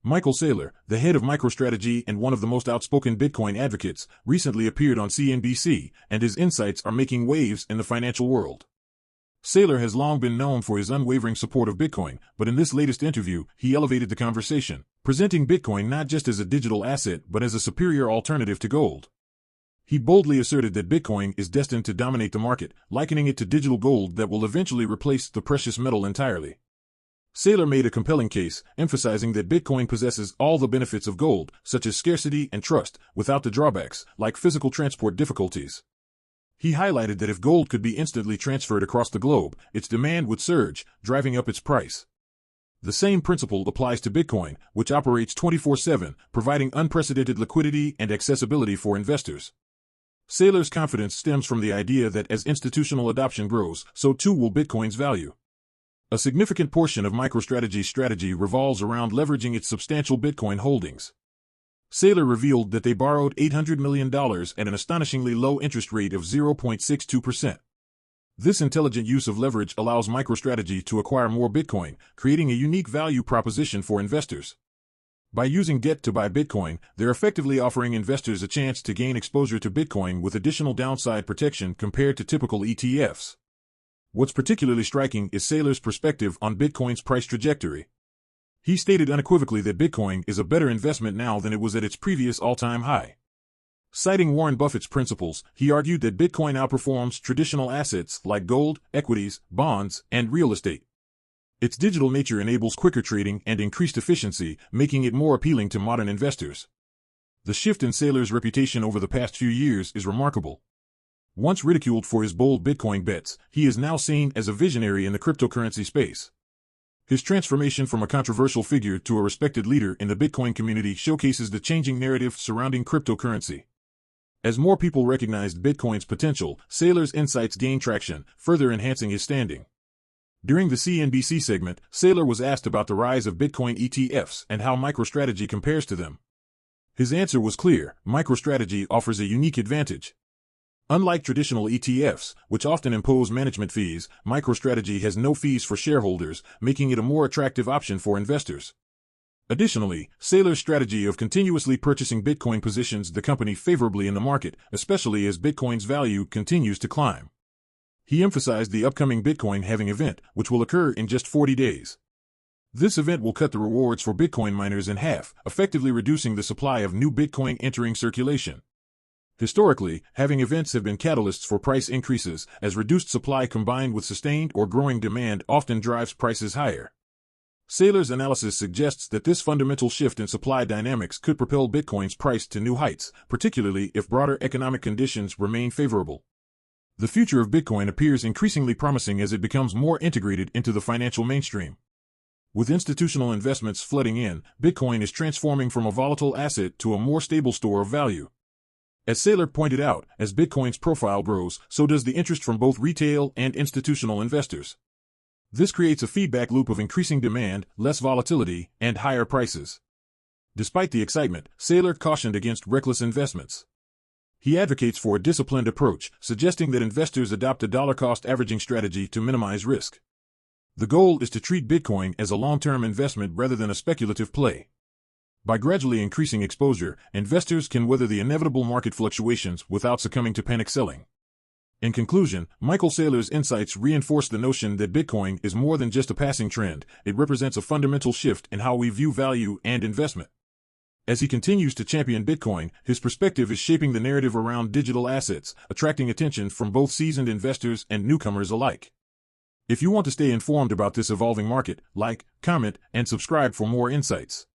Michael Saylor, the head of MicroStrategy and one of the most outspoken Bitcoin advocates, recently appeared on CNBC, and his insights are making waves in the financial world. Saylor has long been known for his unwavering support of Bitcoin, but in this latest interview, he elevated the conversation, presenting Bitcoin not just as a digital asset but as a superior alternative to gold. He boldly asserted that Bitcoin is destined to dominate the market, likening it to digital gold that will eventually replace the precious metal entirely. Saylor made a compelling case, emphasizing that Bitcoin possesses all the benefits of gold, such as scarcity and trust, without the drawbacks, like physical transport difficulties. He highlighted that if gold could be instantly transferred across the globe, its demand would surge, driving up its price. The same principle applies to Bitcoin, which operates 24/7, providing unprecedented liquidity and accessibility for investors. Saylor's confidence stems from the idea that as institutional adoption grows, so too will Bitcoin's value. A significant portion of MicroStrategy's strategy revolves around leveraging its substantial Bitcoin holdings. Saylor revealed that they borrowed $800 million at an astonishingly low interest rate of 0.62%. This intelligent use of leverage allows MicroStrategy to acquire more Bitcoin, creating a unique value proposition for investors. By using debt to buy Bitcoin, they're effectively offering investors a chance to gain exposure to Bitcoin with additional downside protection compared to typical ETFs. What's particularly striking is Saylor's perspective on Bitcoin's price trajectory. He stated unequivocally that Bitcoin is a better investment now than it was at its previous all-time high. Citing Warren Buffett's principles, he argued that Bitcoin outperforms traditional assets like gold, equities, bonds, and real estate. Its digital nature enables quicker trading and increased efficiency, making it more appealing to modern investors. The shift in Saylor's reputation over the past few years is remarkable. Once ridiculed for his bold Bitcoin bets, he is now seen as a visionary in the cryptocurrency space. His transformation from a controversial figure to a respected leader in the Bitcoin community showcases the changing narrative surrounding cryptocurrency. As more people recognized Bitcoin's potential, Saylor's insights gained traction, further enhancing his standing. During the CNBC segment, Saylor was asked about the rise of Bitcoin ETFs and how MicroStrategy compares to them. His answer was clear: MicroStrategy offers a unique advantage. Unlike traditional ETFs, which often impose management fees, MicroStrategy has no fees for shareholders, making it a more attractive option for investors. Additionally, Saylor's strategy of continuously purchasing Bitcoin positions the company favorably in the market, especially as Bitcoin's value continues to climb. He emphasized the upcoming Bitcoin halving event, which will occur in just 40 days. This event will cut the rewards for Bitcoin miners in half, effectively reducing the supply of new Bitcoin entering circulation. Historically, halving events have been catalysts for price increases, as reduced supply combined with sustained or growing demand often drives prices higher. Saylor's analysis suggests that this fundamental shift in supply dynamics could propel Bitcoin's price to new heights, particularly if broader economic conditions remain favorable. The future of Bitcoin appears increasingly promising as it becomes more integrated into the financial mainstream. With institutional investments flooding in, Bitcoin is transforming from a volatile asset to a more stable store of value. As Saylor pointed out, as Bitcoin's profile grows, so does the interest from both retail and institutional investors. This creates a feedback loop of increasing demand, less volatility, and higher prices. Despite the excitement, Saylor cautioned against reckless investments. He advocates for a disciplined approach, suggesting that investors adopt a dollar-cost averaging strategy to minimize risk. The goal is to treat Bitcoin as a long-term investment rather than a speculative play. By gradually increasing exposure, investors can weather the inevitable market fluctuations without succumbing to panic selling. In conclusion, Michael Saylor's insights reinforce the notion that Bitcoin is more than just a passing trend. It represents a fundamental shift in how we view value and investment. As he continues to champion Bitcoin, his perspective is shaping the narrative around digital assets, attracting attention from both seasoned investors and newcomers alike. If you want to stay informed about this evolving market, like, comment, and subscribe for more insights.